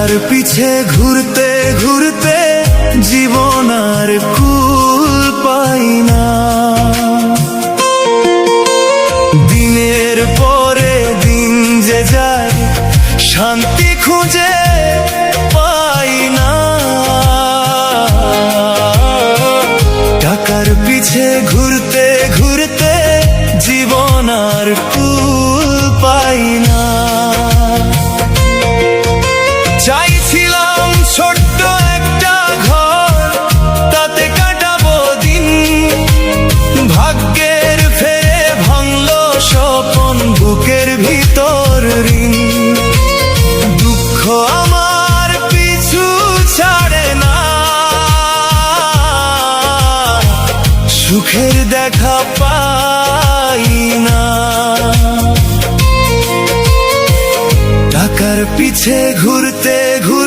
টাকার পিছে ঘুরতে ঘুরতে জীবন আর কুল পাই না। দিনের পরে দিন যে যায় শান্তি খুঁজে পাই না। টাকার পিছে ঘুরতে ঘুরতে জীবন আর কুল পাই না। চাইছিলাম ছোট্ট একটা ঘর, তাতে কাটাবো দিন। ভাগ্যের ফেরে ভাঙলো স্বপন, বুকের ভিতর ঋণ। দুঃখ আমার পিছু ছাড়ে না, সুখের দেখা পাই না। টাকার পিছে ঘুরতে ঘুরতে